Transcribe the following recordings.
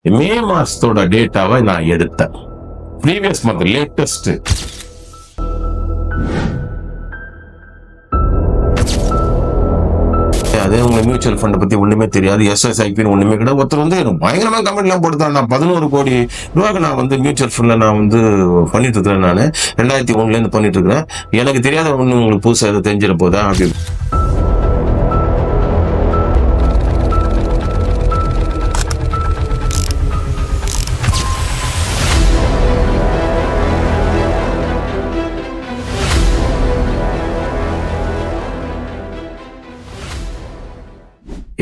மே மாசத்தோட டேட்டாவை நான் எடுத்தேன். Previous month latest. அதே உங்க மியூச்சுவல் ஃபண்ட் பத்தி ஒண்ணுமே தெரியாது, எஸ்எஸ்ஐபின்னு ஒண்ணுமே கிடையாது. ஒருத்தர் வந்து பயங்கரமா கமெண்ட் எல்லாம் போட்டுதான், நான் 11 கோடி ரூபாய்க்கு நான் வந்து மியூச்சுவல் ஃபண்ட்ல நான் வந்து பண்ணிட்டு இருக்கிறேன். நான் 2001ல இருந்து பண்ணிட்டு இருக்கிறேன். எனக்கு தெரியாத ஒண்ணு உங்களுக்கு புதுசா எதை தெரிஞ்சிட போதா அப்படி.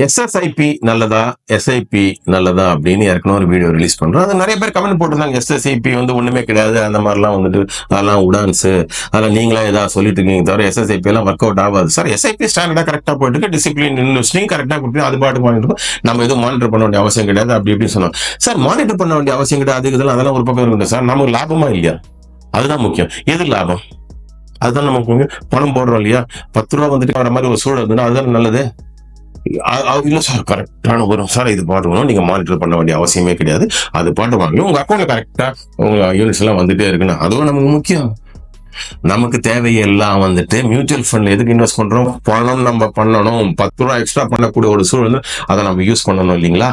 எஸ்எஸ்ஐபி நல்லதா எஸ்ஐபி நல்லதா அப்படின்னு ஏற்கனவே ஒரு வீடியோ ரிலீஸ் பண்றோம். அது நிறைய பேர் கமெண்ட் போட்டிருந்தாங்க, எஸ்எஸ்ஐபி வந்து ஒண்ணுமே கிடையாது, அந்த மாதிரிலாம் வந்துட்டு அதெல்லாம் உடான்ஸ், அதெல்லாம் நீங்களா ஏதாவது சொல்லிட்டு இருக்கீங்க தவிர எஸ்எஸ்ஐபி எல்லாம் ஒர்க் அவுட் ஆகாது சார். எஸ்ஐபி ஸ்டாண்டர்டா கரெக்டா போயிட்டு இருக்கு, டிசிப்ளின் இன்வெஸ்டிங் கரெக்டா கொடுத்து அது பாட்டுக்கு வாங்கிட்டு நம்ம எதுவும் மானிட்டர் பண்ண வேண்டிய அவசியம் கிடையாது அப்படி இப்படின்னு சொன்னோம். சார் மானிட்டர் பண்ண வேண்டிய அவசியம் கிடையாது, அதுக்கு இதெல்லாம் அதெல்லாம் ஒரு பக்கம் இருக்குது சார். நமக்கு லாபமா இல்லையா, அதுதான் முக்கியம். எது லாபம், அதுதான் நமக்கு பணம் போடுறோம் இல்லையா. 10 ரூபா வந்துட்டு வர மாதிரி ஒரு சூழல் இருந்ததுன்னா அதுதான் நல்லது. இல்ல சார் கரெக்டான வரும் சார், இது பாட்டு வரும், நீங்க மானிட்டர் பண்ண வேண்டிய அவசியமே கிடையாது, அது பாட்டு வாங்க, உங்க அக்கௌண்ட்ல கரெக்டா உங்க யூனிட்ஸ் எல்லாம் வந்துட்டே இருக்குன்னா அதுவும் நமக்கு முக்கியம். நமக்கு தேவையெல்லாம் வந்துட்டு மியூச்சுவல் ஃபண்ட்ல எதுக்கு இன்வெஸ்ட் பண்றோம், பணம் நம்ம பண்ணணும், 10 ரூபா எக்ஸ்ட்ரா பண்ணக்கூடிய ஒரு சூழல் அதை நம்ம யூஸ் பண்ணணும் இல்லைங்களா.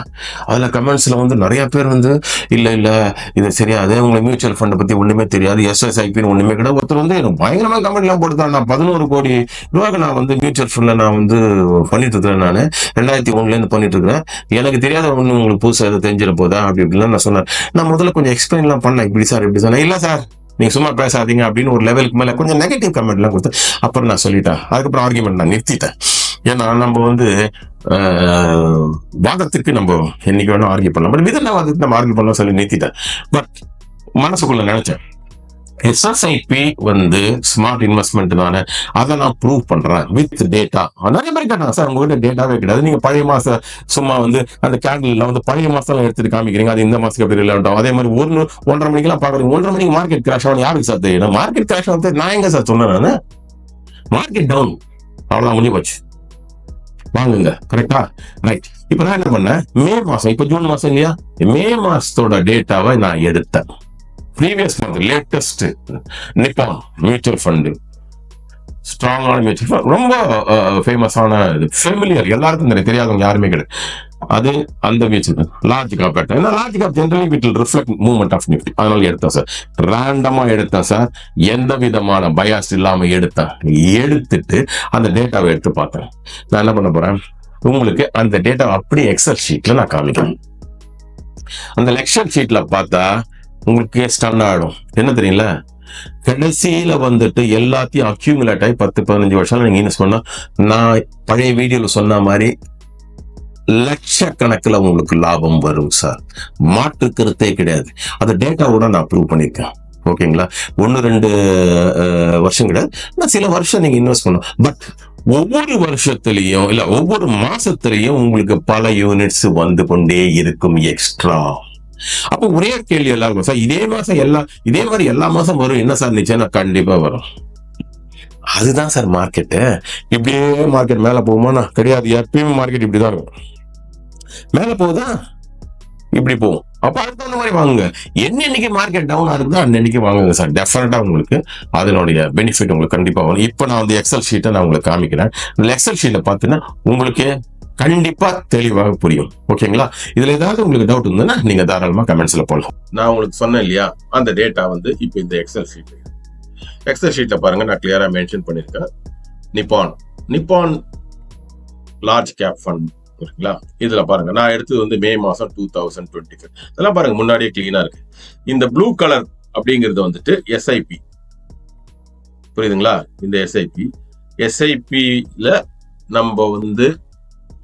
அதுல கமெண்ட்ஸ்ல வந்து நிறைய பேர் வந்து இல்ல இது சரியாது, உங்க மியூச்சுவல் ஃபண்ட் பத்தி ஒண்ணுமே தெரியாது, எஸ்எஸ்ஐபின்னு ஒண்ணுமே கிடையாது. ஒருத்தர் வந்து பயங்கரமா கமெண்ட் எல்லாம் போட்டுதான், நான் 11 கோடி ரூபாய்க்கு நான் வந்து மியூச்சுவல் ஃபண்ட்ல நான் வந்து பண்ணிட்டு இருக்கிறேன். நான் 2001ல இருந்து பண்ணிட்டு இருக்கிறேன். எனக்கு தெரியாத ஒண்ணு உங்களுக்கு புதுசா எதை தெரிஞ்சிட போதா அப்படி இப்படிலாம் நான் சொன்னேன். நான் முதல்ல கொஞ்சம் எக்ஸ்பிளைன் எல்லாம் பண்ணேன், இப்படி சார் இப்படி சொன்னேன். இல்ல சார் நீங்க சும்மா பேசாதீங்க அப்படின்னு ஒரு லெவலுக்கு மேல கொஞ்சம் நெகட்டிவ் கமெண்ட் எல்லாம் கொடுத்து அப்புறம் நான் சொல்லிட்டேன். அதுக்கப்புறம் ஆர்குமெண்ட் நான் நிறுத்திட்டேன். ஏன்னா நம்ம வந்து வாதத்துக்கு நம்ம என்னைக்கு வேணும் ஆர்கியூ பண்ணலாம், பட் விதன்னா வாதத்துக்கு நம்ம ஆர்கியூ பண்ணலாம் சொல்லி நிறுத்திட்டேன். பட் மனசுக்குள்ள நினைச்சேன், எஸ்எஸ்ஐபி வந்து ஸ்மார்ட் இன்வெஸ்ட்மெண்ட் தானே, அதை நான் ப்ரூவ் பண்றேன் வித் டேட்டா. நிறைய பேர் கேட்டாங்க, சார் உங்ககிட்ட டேட்டாவே கிடையாது, நீங்க பழைய மாசம் சும்மா வந்து அந்த கேண்டில் வந்து பழைய மாசம் எடுத்துட்டு காமிக்கிறீங்க, அது இந்த மாசத்துக்கு எப்படி ரிலேட் ஆகும். அதே மாதிரி 1-1:30 மணிக்கெல்லாம் பாக்குறீங்க, 1:30 மணிக்கு மார்க்கெட் கிராஷ் ஆகும், யாருக்கு சார் தெரியும்? மார்க்கெட் கிராஷ் ஆகுது நான் எங்க சார் சொன்னேன்? நானு மார்க்கெட் டவுன், அவ்வளவுதான், முடிஞ்சு போச்சு, வாங்குங்க. கரெக்டா? ரைட். இப்ப நான் என்ன பண்ணேன், மே மாசம், இப்ப ஜூன் மாசம் இல்லையா, மே மாசத்தோட டேட்டாவை நான் எடுத்தேன். ப்ரீவியஸ் மந்த் லேட்டஸ்ட் நிப்பான் மியூச்சுவல் ஃபண்ட், ஸ்ட்ராங்கான மியூச்சுவல் ஃபண்ட், ரொம்ப ஃபேமஸான, ஃபெமிலியர், எல்லாருக்கும் தெரியாதவங்க யாருமே கிடையாது. அது அந்த மியூச்சுவல் ஃபண்ட் லார்ஜ் கேப் எடுத்தேன். ஏன்னா large cap generally it will reflect movement of Nifty, அதனால எடுத்தேன் சார். ரேண்டமா எடுத்தேன் சார், எந்த விதமான பயாஸ் இல்லாம எடுத்தேன். எடுத்துட்டு அந்த டேட்டாவை எடுத்து பார்த்தேன். நான் என்ன பண்ண போறேன், உங்களுக்கு அந்த டேட்டா அப்படியே எக்ஸல் ஷீட்ல நான் காமிக்கிறேன். அந்த எக்ஸல் ஷீட்ல பார்த்தா உங்களுக்கு ஸ்டன் ஆயிடும். என்ன தெரியல, கடைசியில வந்துட்டு எல்லாத்தையும் அக்யூமுலேட் ஆகி 10-15 வருஷம் நீங்க இன்வெஸ்ட் பண்ணா, நான் பழைய வீடியோல சொன்ன மாதிரி லட்சக்கணக்கில் உங்களுக்கு லாபம் வரும் சார், மாற்றுக்கிறதே கிடையாது. அந்த டேட்டாவோட நான் ப்ரூவ் பண்ணிருக்கேன். ஓகேங்களா? 1-2 வருஷம் கிடையாது, நான் சில வருஷம் நீங்க இன்வெஸ்ட் பண்ணும். பட் ஒவ்வொரு வருஷத்திலையும் இல்ல ஒவ்வொரு மாசத்திலையும் உங்களுக்கு பல யூனிட்ஸ் வந்து கொண்டே இருக்கும் எக்ஸ்ட்ரா. அப்ப ஒரே கேள்வி எல்லாருக்கும், சார் இதே மாசம் இதே மாதிரி எல்லா மாசம் வரும் என்ன சார் நிச்சயம்? கண்டிப்பா வரும். அதுதான் சார் மார்க்கெட்டு. இப்படியே மார்க்கெட் மேல போகுமா? கிடையாது, எப்பயும் மார்க்கெட் இப்படிதான் இருக்கும். மேல போகுதா, இப்படி போகும். அப்ப அதுக்கு தகுந்த மாதிரி வாங்குங்க. என்னைக்கு மார்க்கெட் டவுன் ஆகுதோ அன்னைக்கு வாங்குங்க சார். டெஃபினட்டா உங்களுக்கு அதனுடைய பெனிஃபிட் உங்களுக்கு கண்டிப்பா வரும். இப்ப நான் வந்து எக்ஸல் ஷீட்டை நான் உங்களுக்கு காமிக்கிறேன். இந்த எக்ஸல் ஷீட்டை பார்த்தீங்கன்னா உங்களுக்கு கண்டிப்பா தெளிவாக புரியும். ஓகேங்களா? இதுல ஏதாவது உங்களுக்கு டவுட் இருந்ததுன்னா நீங்க தாராளமா கமெண்ட்ஸ்ல போடலாம். நான் உங்களுக்கு சொன்னேன் இல்லையா, அந்த டேட்டா வந்து இப்ப இந்த எக்ஸல் ஷீட்ல பாருங்க, நான் கிளியரா மென்ஷன் பண்ணிருக்கேன். நிப்பான் லார்ஜ் கேப் ஃபண்ட் இருக்குங்களா, இதுல பாருங்க நான் எடுத்தது வந்து மே மாசம் 2025. இதெல்லாம் பாருங்க முன்னாடியே கிளீனா இருக்கு. இந்த ப்ளூ கலர் அப்படிங்கிறது வந்துட்டு எஸ்ஐபி, புரியுதுங்களா? இந்த எஸ்ஐபில நம்ம வந்து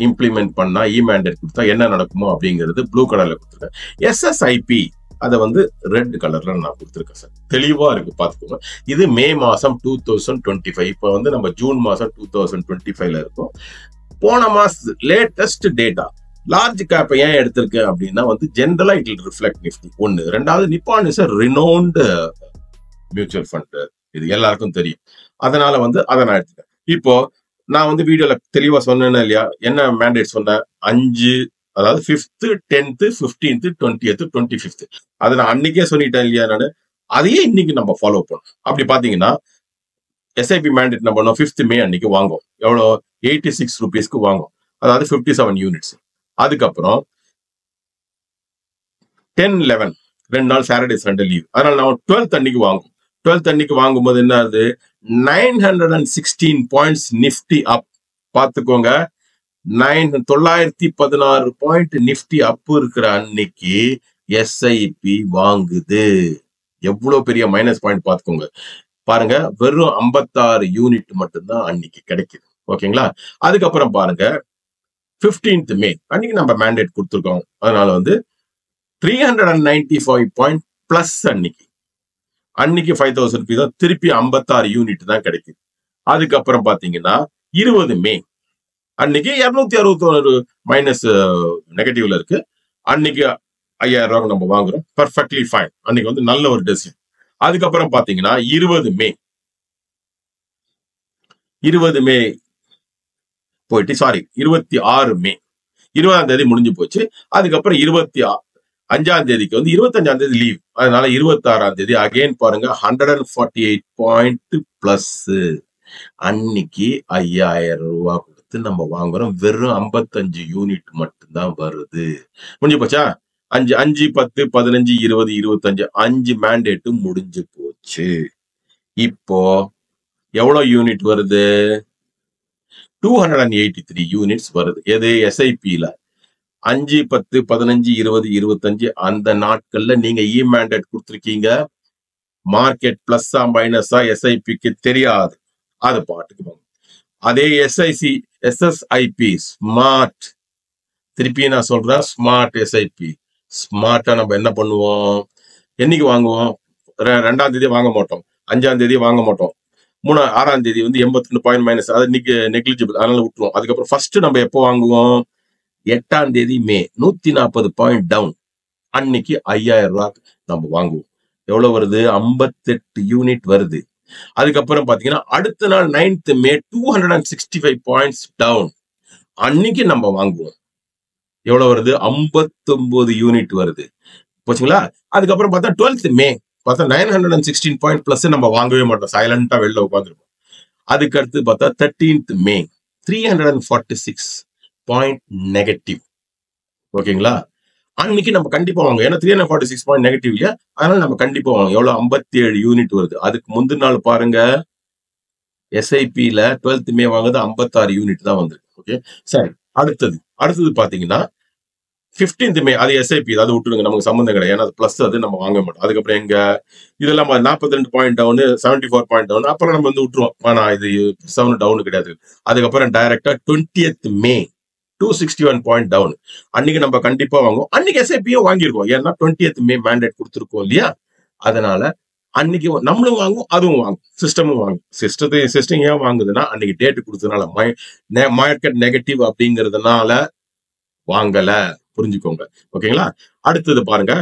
இம்ப்ளிமெண்ட் பண்ணா, மேண்டேட் கொடுத்தா என்ன நடக்குமோ அப்படிங்கிறது ப்ளூ கலர்ல கொடுத்துருக்கேன். எஸ்எஸ்ஐபி அதை வந்து ரெட் கலர்ல நான் கொடுத்துருக்கேன் சார். தெளிவா இருக்கு, பாத்துக்கோங்க. இது மே மாசம் 2025. இப்ப வந்து நம்ம ஜூன் மாசம் 2025ல இருக்கோம். போன மாசம் லேட்டஸ்ட் டேட்டா லார்ஜ் கேப் ஏன் எடுத்திருக்கேன் அப்படின்னா வந்து ஜெனரலா இட் வில் ரிஃப்ளெக்ட் நிஃப்டி. ஒன்னு. ரெண்டாவது, நிப்பான் இஸ் ரினோன்டு மியூச்சுவல் ஃபண்ட், இது எல்லாருக்கும் தெரியும். அதனால வந்து அதை நான் எடுத்துட்டேன். இப்போ நான் வந்து வீடியோல தெளிவா சொன்னேன்னா இல்லையா, என்ன மேண்டேட் சொன்னேன், 5 அதாவது 5th 10th 15th 20th 25th. அதை நான் அன்னைக்கே சொல்லிட்டேன் இல்லையா நானு. அதையே இன்னைக்கு நம்ம ஃபாலோ பண்ணணும். அப்படி பாத்தீங்கன்னா எஸ்ஐபி மேண்டேட் நம்ம பண்ணோம் 5th May அன்னைக்கு வாங்கும். எவ்வளோ 86 rupeesக்கு வாங்கும். அதாவது 57 யூனிட்ஸ். அதுக்கப்புறம் 10-11 2 நாள் சாட்டர்டே சண்டே லீவ். அதனால நான் 12th அன்னைக்கு வாங்கும். 12th அன்னைக்கு வாங்கும்போது என்ன ஆகுது, 916 பாயிண்ட்ஸ் நிஃப்டி அப். பார்த்துக்கோங்க, 916 பாயிண்ட் நிஃப்டி அப் இருக்கிற அன்னைக்கு எஸ்ஐபி வாங்குது. எவ்வளவு பெரிய மைனஸ் பாயிண்ட் பார்த்துக்கோங்க. பாருங்க, வெறும் 56 யூனிட் மட்டும்தான் அன்னைக்கு கிடைக்குது. ஓகேங்களா? அதுக்கப்புறம் பாருங்க 15th May அன்னைக்கு நம்ம மேண்டேட் கொடுத்துருக்கோம். அதனால வந்து 395 பாயிண்ட் பிளஸ் அன்னைக்கு 5000 rupees தான், திருப்பி 56 யூனிட் தான் கிடைக்குது. அதுக்கப்புறம் பாத்தீங்கன்னா 20 May அன்னைக்கு 261 மைனஸ் நெகட்டிவ்ல இருக்கு. அன்னைக்கு 5000 ரூபாய்க்கு நம்ம வாங்குறோம். Perfectly fine. அன்னைக்கு வந்து நல்ல ஒரு டெசிஷன். அதுக்கப்புறம் பாத்தீங்கன்னா 20 May போயிட்டு, சாரி 26 May 20ஆம் தேதி முடிஞ்சு போச்சு. அதுக்கப்புறம் 25ஆம் தேதிக்கு வந்து 25ஆம் தேதி லீவ். அதனால 26ஆம் தேதி அகைன் பாருங்க 148 பாயிண்ட் பிளஸ். அன்னைக்கு 5000 ரூபாய் கொடுத்து நம்ம வாங்குறோம். வெறும் 55 யூனிட் மட்டும்தான் வருது. முடிஞ்சு போச்சா? 5 5 10 15 20 25 5 மேண்டேட்டும் முடிஞ்சு போச்சு. இப்போ எவ்வளவு யூனிட் வருது? 283 யூனிட்ஸ் வருது. எது? எஸ்ஐபில 5 10 15 20 25 அந்த நாட்கள்ல நீங்க இ மேண்டேட் கொடுத்துருக்கீங்க. மார்க்கெட் பிளஸ்ஸா மைனஸா எஸ்ஐபிக்கு தெரியாது. அது பாட்டுக்கு வாங்க. அதே எஸ்எஸ்ஐபி ஸ்மார்ட், திருப்பி நான் சொல்றேன், ஸ்மார்ட் எஸ்ஐபி. ஸ்மார்ட்டா நம்ம என்ன பண்ணுவோம், என்னைக்கு வாங்குவோம்? 2ஆம் தேதி வாங்க மாட்டோம், 5ஆம் தேதி வாங்க மாட்டோம், 6ஆம் தேதி வந்து 82 பாயிண்ட் மைனஸ், அது இன்னைக்கு நெக்லிஜிபிள், அதனால விட்டுருவோம். அதுக்கப்புறம் ஃபர்ஸ்ட் நம்ம எப்போ வாங்குவோம்? 8ஆம் தேதி மே 140 பாயிண்ட் டவுன். அன்னைக்கு 5000 ரூபாய் நம்ம வாங்குவோம். எவ்வளவு வருது? 58 யூனிட் வருது. அதுக்கப்புறம் பாத்தீங்கன்னா அடுத்த நாள் 9th May 265 பாயிண்ட்ஸ் டவுன். அன்னைக்கு நம்ம வாங்குவோம். எவ்வளவு வருது? 59 யூனிட் வருது. போச்சுங்களா? அதுக்கப்புறம் பார்த்தா 12th May பார்த்தா 916 பாயிண்ட் பிளஸ் நம்ம வாங்கவே மாட்டோம், சைலண்டா வெளில உட்காந்துருப்போம். அதுக்கு அடுத்து பார்த்தா 13th May 346 பாயிண்ட் நெகட்டிவ். ஓகேங்களா? அன்னைக்கு நம்ம கண்டிப்பா வாங்க. ஏன்னா 346 பாயிண்ட் நெகட்டிவ் இல்லையா? அதனால நம்ம கண்டிப்பா வாங்க. எவ்வளவு? 57 யூனிட் வருது. அதுக்கு முந்தின நாள் பாருங்க, எஸ்ஐபில 12th May வாங்குது 56 யூனிட் தான் வந்திருக்கு. ஓகே, சரி. அடுத்தது பாத்தீங்கன்னா 15th May, அது எஸ்ஐபி, அதை விட்டுருங்க, நமக்கு சம்பந்தம் கிடையாது. ஏன்னா பிளஸ் அது நம்ம வாங்க மாட்டோம். அதுக்கப்புறம் எங்க இதெல்லாம் 42 பாயிண்ட் டவுன், 74 பாயிண்ட் டவுன், அப்புறம் நம்ம வந்து விட்டுருவோம். ஆனா இது 7 டவுன் கிடையாது. அதுக்கப்புறம் டைரக்டா 20th May 261 பாயிண்ட் டவுன். அன்னைக்கு நம்ம கண்டிப்பா வாங்குவோம். அன்னைக்கு எஸ்ஐபியும் வாங்கியிருக்கோம். ஏன்னா 20th May மேண்டேட் கொடுத்துருக்கோம் இல்லையா? அதனால அன்னைக்கு நம்மளும் வாங்குவோம், அதுவும் வாங்கும், சிஸ்டமும் வாங்கும். சிஸ்டம் ஏன் வாங்குதுன்னா அன்னைக்கு டேட் கொடுத்ததுனால, மார்க்கெட் நெகட்டிவ் அப்படிங்கிறதுனால வாங்கல. புரிஞ்சுக்கோங்க. ஓகேங்களா? அடுத்தது பாருங்க,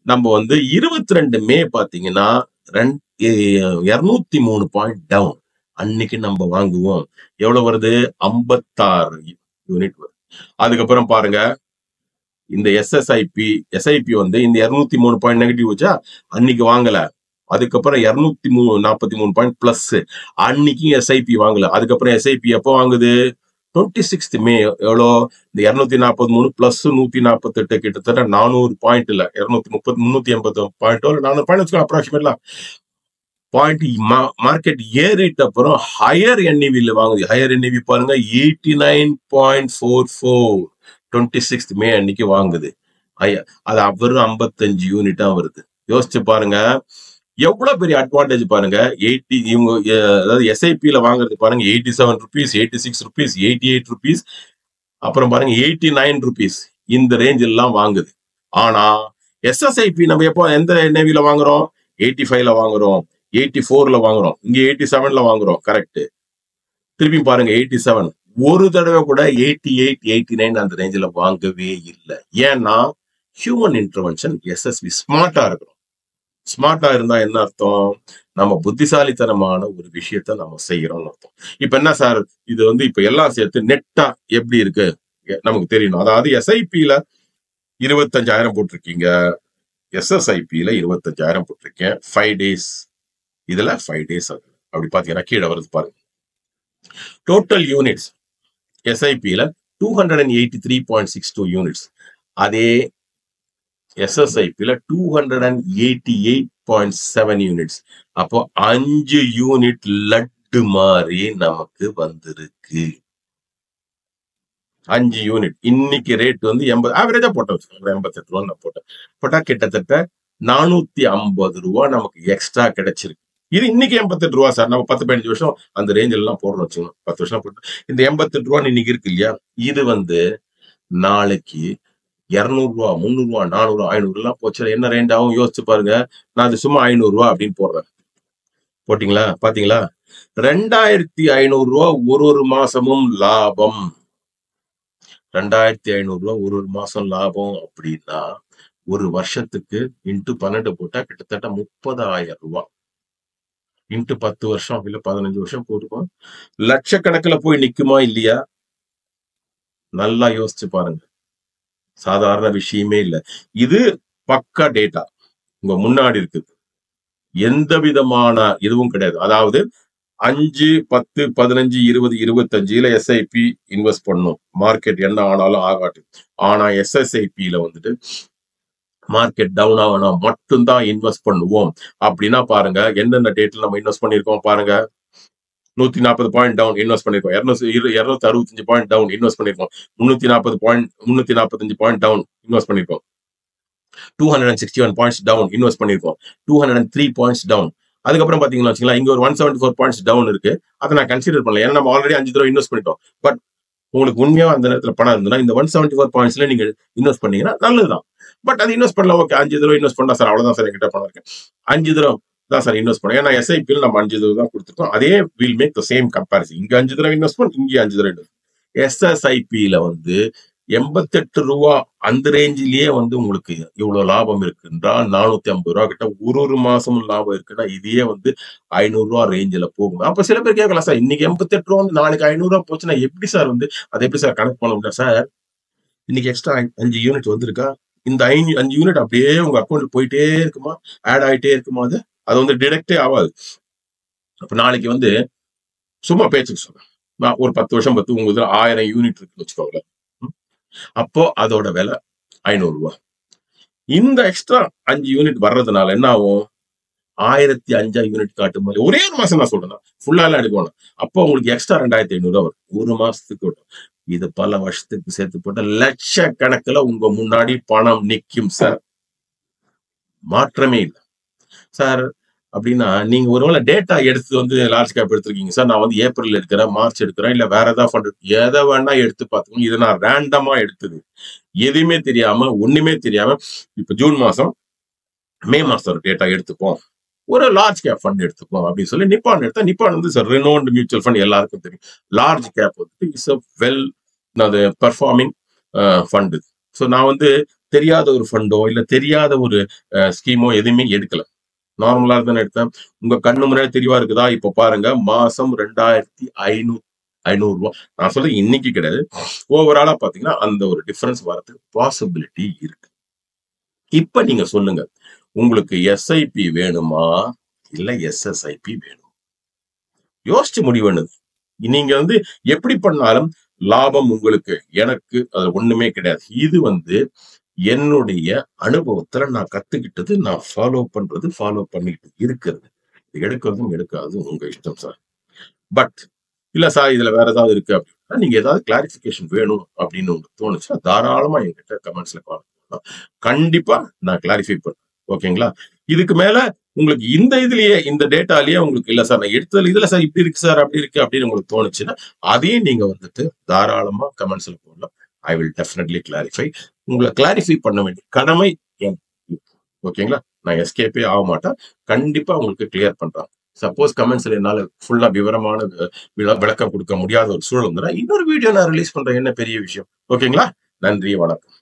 நம்ம வந்து 22 May பாத்தீங்கன்னா 203 பாயிண்ட் டவுன். அன்னைக்கு நம்ம வாங்குவோம். எவ்வளவு வருது? 56 யூனிட் வருது. அதுக்கப்புறம் பாருங்க, இந்த எஸ்ஐபி வந்து இந்த 203 பாயிண்ட் நெகட்டிவ் வச்சா அன்னைக்கு வாங்கல. அதுக்கப்புறம் 243 பாயிண்ட் பிளஸ், அன்னைக்கு எஸ்ஐபி வாங்கல. அதுக்கப்புறம் எஸ்ஐபி எப்போ வாங்குது? 26th May. எவ்வளோ? இந்த 243 பிளஸ் 148, கிட்டத்தட்ட 400 பாயிண்ட் இல்ல, 230 380 பாயிண்டோ 400 பாயிண்ட் வச்சுக்கோ அப்ராக்சிமேட்லா பாயிண்ட். மார்க்கெட் ஏறிட்ட அப்புறம் ஹையர் என்இவில வாங்குது. ஹையர் என்இவி பாருங்க 89.44 26th May அன்னைக்கு வாங்குது. அது வெறும் 55 யூனிட்டா வருது. யோசிச்சு பாருங்க, எவ்வளவு பெரிய அட்வான்டேஜ் பாருங்க. இவங்க அதாவது எஸ்ஐபில வாங்குறது பாருங்க 87 rupees, 86 rupees, 88 rupees, அப்புறம் பாருங்க 89 rupees, இந்த ரேஞ்ச் எல்லாம் வாங்குது. ஆனா எஸ்எஸ்ஐபி நம்ம எப்போ எந்த என்ஐவில வாங்குறோம்? 85ல வாங்குறோம், 84ல வாங்குறோம், இங்க 87ல வாங்குறோம். கரெக்ட். திருப்பி பாருங்க 87. ஒரு தடவை கூட 88 89 அந்த ரேஞ்சில் வாங்கவே இல்லை. ஏன்னா ஹியூமன் இன்டர்வென்ஷன், எஸ்எஸ்பி ஸ்மார்ட்டா இருக்கிறோம். ஸ்மார்ட்டா இருந்தா என்ன அர்த்தம்? நம்ம புத்திசாலித்தனமான ஒரு விஷயத்த நம்ம செய்யறோம்னு அர்த்தம். இப்ப என்ன சார் இது வந்து இப்ப எல்லாம் சேர்த்து நெட்டா எப்படி இருக்கு? நமக்கு தெரியணும். அதாவது எஸ்ஐபியில 25,000 போட்டிருக்கீங்க, எஸ்எஸ்ஐபியில 25,000 போட்டிருக்கேன். 5 டேஸ், இதுல 5 டேஸ் ஆகுது. அப்படி பாத்தீங்கன்னா கீழே வருது பாருங்க. டோட்டல் யூனிட்ஸ் எஸ்ஐபியில 283.62 யூனிட்ஸ். அதே எஸ்எஸ்ஐபியில 288.7 யூனிட்ஸ். அப்போ 5 யூனிட் லட்டு மாதிரி நமக்கு வந்திருக்கு. 5 யூனிட். இன்னைக்கு ரேட் வந்து 80, ஆவரேஜா போட்டேன் வச்சுக்கோங்க, 88 ரூபா நான் போட்டா கிட்டத்தட்ட 450 ரூபா நமக்கு எக்ஸ்ட்ரா கிடைச்சிருக்கு. இது இன்னைக்கு 88 ரூபா சார். நம்ம 10-15 வருஷம் அந்த ரேஞ்சில் எல்லாம் போடுறோம் வச்சுக்கோங்க. 10 வருஷம் போட்டு இந்த 88 ரூபான்னு இன்னைக்கு இருக்கு இல்லையா, இது வந்து நாளைக்கு 200 ரூபா, 300 ரூபா, 400 ரூபா, 500 எல்லாம் போச்சு என்ன ரேஞ்ச் ஆகும் யோசிச்சு பாருங்க. நான் அது சும்மா 500 ரூபா அப்படின்னு போடுறேன். போட்டீங்களா? பாத்தீங்களா? 2500 ரூபா ஒரு மாசமும் லாபம். 2500 ரூபா ஒரு மாசம் லாபம் அப்படின்னா ஒரு வருஷத்துக்கு இன்ட்டு 12 போட்டா கிட்டத்தட்ட 30,000 ரூபாய். இன்ட்டு 10 வருஷம் இல்ல 15 வருஷம் போட்டுக்கோ, லட்சக்கணக்கில் போய் நிக்குமா இல்லையா? நல்லா யோசிச்சு பாருங்க. சாதாரண விஷயமே இல்லை. இது பக்கா டேட்டா உங்க முன்னாடி இருக்குது. எந்த விதமான இதுவும் கிடையாது. அதாவது 5, 10, 15, 20, 25 எஸ்ஐபி இன்வெஸ்ட் பண்ணும். மார்க்கெட் என்ன ஆனாலும் ஆகாட்டு. ஆனா எஸ்எஸ்ஐபியில வந்துட்டு மார்க்கெட் டவுன் ஆகணும் மட்டும்தான் இன்வெஸ்ட் பண்ணுவோம் அப்படின்னா பாருங்க, எந்தெந்த டேட்ல நம்ம இன்வெஸ்ட் பண்ணிருக்கோம் பாருங்க. 140 பாயிண்ட் டவுன் இன்வெஸ்ட் பண்ணிருக்கோம், 265 பாயிண்ட் டவுன் இன்வெஸ்ட் பண்ணிருக்கோம், 345 பாயிண்ட் டவுன் இன்வெஸ்ட் பண்ணிருக்கோம், 261 பாயிண்ட்ஸ் டவுன் இன்வெஸ்ட் பண்ணிருக்கோம், 203 பாயிண்ட்ஸ் டவுன். அதுக்கப்புறம் பாத்தீங்கன்னா வச்சுக்கலாம், இங்க ஒரு 174 பாயிண்ட்ஸ் டவுன் இருக்கு. அதை நான் கன்சிடர் பண்ணல, ஏன்னா நம்ம ஆல்ரெடி 5 தடவை இன்வெஸ்ட் பண்ணிட்டோம். பட் உங்களுக்கு உண்மையா அந்த நேரத்துல பணம் இருந்ததுன்னா இந்த 174 பாயிண்ட்ஸ்ல நீங்க இன்வெஸ்ட் பண்ணீங்கன்னா நல்லதுதான். பட் அது இன்வெஸ்ட் பண்ணல, ஓகே 5 தடவை இன்வெஸ்ட் பண்ணா சார் அவ்வளவுதான் சார் என்கிட்ட பணம் இருக்கு, 5 தடவை தான் சார் இன்வெஸ்ட் பண்ணேன். ஏன்னா எஸ்ஐபியில் நம்ம 5 தடவை தான் கொடுத்துருக்கோம். அதே will make the same comparison. இங்க 5 தடவை இன்வெஸ்ட்மெண்ட், இங்கே 5 தடவை இன்வெஸ்ட்மெண்ட். எஸ்எஸ்ஐபியில வந்து 88 ரூபா அந்த ரேஞ்சிலேயே வந்து உங்களுக்கு இவ்வளவு லாபம் இருக்குன்றா, 450 ரூபா கிட்ட ஒரு மாசமும் லாபம் இருக்குன்னா இதையே வந்து 500 ரூபா ரேஞ்சில போகும். அப்ப சில பேர் கேட்கலாம், சார் இன்னைக்கு 88 ரூபா வந்து நாளைக்கு 500 ரூபா போச்சுன்னா எப்படி சார் வந்து அதை எப்படி சார் கனெக்ட் பண்ண முடியாது? சார் இன்னைக்கு எக்ஸ்ட்ரா 5 யூனிட் வந்திருக்கா, இந்த 5 யூனிட் அப்படியே உங்க அக்கௌண்ட்ல போயிட்டே இருக்குமா, ஆட் ஆயிட்டே இருக்குமா, அது வந்து டிடெக்டே ஆகாது. அப்ப நாளைக்கு வந்து சும்மா பேச்சுக்கு சொல்றேன், நான் ஒரு 10 வருஷம் உங்களுக்கு 1000 யூனிட் இருக்குன்னு வச்சுக்கோங்களேன். அப்போ அதோட விலை 500 ரூபாய். இந்த எக்ஸ்ட்ரா 5 யூனிட் வர்றதுனால என்ன ஆகும், 1005 யூனிட் காட்டும் போது ஒரே ஒரு மாசம் நான் சொல்றேன், ஃபுல்லா எல்லாம் எடுக்கணும். அப்போ உங்களுக்கு எக்ஸ்ட்ரா 2500 ரூபாய் வரும் ஒரு மாசத்துக்கு வரும். இது பல வருஷத்துக்கு சேர்த்து போட்ட லட்சக்கணக்கில் உங்க முன்னாடி பணம் நிக்கும் சார், மாற்றமே இல்லை சார். அப்படின்னா நீங்க ஒருவேளை டேட்டா எடுத்து வந்து லார்ஜ் கேப் எடுத்திருக்கீங்க சார், நான் வந்து ஏப்ரல் எடுக்கிறேன், மார்ச் எடுக்கிறேன், இல்ல வேற ஏதாவது ஃபண்ட் எதை வேணா எடுத்து பார்த்துக்கோங்க. இதை நான் ரேண்டமா எடுத்தது, எதுவுமே தெரியாம ஒண்ணுமே தெரியாம. இப்ப ஜூன் மாசம் மே மாசம் டேட்டா எடுத்துப்போம், ஒரு லார்ஜ் கேப் ஃபண்ட் எடுத்துப்போம் அப்படின்னு சொல்லி நிப்பான் எடுத்தா, நிப்பான் வந்து சார் ரெனோன்டு மியூச்சுவல் ஃபண்ட் எல்லாருக்கும் தெரியும். லார்ஜ் கேப் வந்து it's a well performing fund. So நான் வந்து தெரியாத ஒரு ஃபண்டோ இல்ல தெரியாத ஒரு ஸ்கீமோ எதுவுமே எடுக்கல, நார்மலா தானே எடுத்தேன். உங்க கண்ணு முன்னாடி தெளிவா இருக்குதா? இப்ப பாருங்க, மாசம் 2500 ரூபாய். நான் சொல்றது இன்னைக்கு கிடையாது, ஓவராலா பாத்தீங்கன்னா அந்த ஒரு டிஃபரன்ஸ் வரதுக்கு பாசிபிலிட்டி இருக்கு. இப்ப நீங்க சொல்லுங்க, உங்களுக்கு எஸ்ஐபி வேணுமா இல்ல எஸ்எஸ்ஐபி வேணும்? யோசிச்சு முடிவுனது. நீங்க வந்து எப்படி பண்ணாலும் லாபம் உங்களுக்கு, எனக்கு அது ஒண்ணுமே கிடையாது. இது வந்து என்னுடைய அனுபவத்துல நான் கத்துக்கிட்டது, நான் ஃபாலோ பண்ணிட்டு இருக்கிறது. எடுக்கிறதும் எடுக்காதும் உங்க இஷ்டம் சார். பட் இல்ல சார் இதுல வேற ஏதாவது இருக்கு அப்படின்னா, நீங்க ஏதாவது கிளாரிபிகேஷன் வேணும் அப்படின்னு உங்களுக்கு தோணுச்சுன்னா தாராளமா என்கிட்ட கமெண்ட்ஸ்ல கால் பண்ணலாம். கண்டிப்பா நான் கிளாரிஃபை பண்ணேன். ஓகேங்களா? இதுக்கு மேல உங்களுக்கு இந்த இதுலயே இந்த டேட்டாலேயே உங்களுக்கு இல்ல சார் நான் எடுத்ததுல இதுல சார் இப்படி இருக்கு சார் அப்படி இருக்கு அப்படின்னு உங்களுக்கு தோணுச்சுன்னா அதையும் நீங்க வந்துட்டு தாராளமா கமெண்ட்ஸ்ல போடலாம். I will definitely clarify. உங்களை கிளாரிஃபை பண்ண வேண்டிய கடமை என். ஓகேங்களா? நான் எஸ்கேப்பே ஆக மாட்டேன், கண்டிப்பா உங்களுக்கு கிளியர் பண்றேன். சப்போஸ் கமெண்ட்ஸ்ல என்னால ஃபுல்லா விவரமான விளக்கம் கொடுக்க முடியாத ஒரு சூழல் இருந்தா இன்னொரு வீடியோ நான் ரிலீஸ் பண்றேன், என்ன பெரிய விஷயம். ஓகேங்களா? நன்றி, வணக்கம்.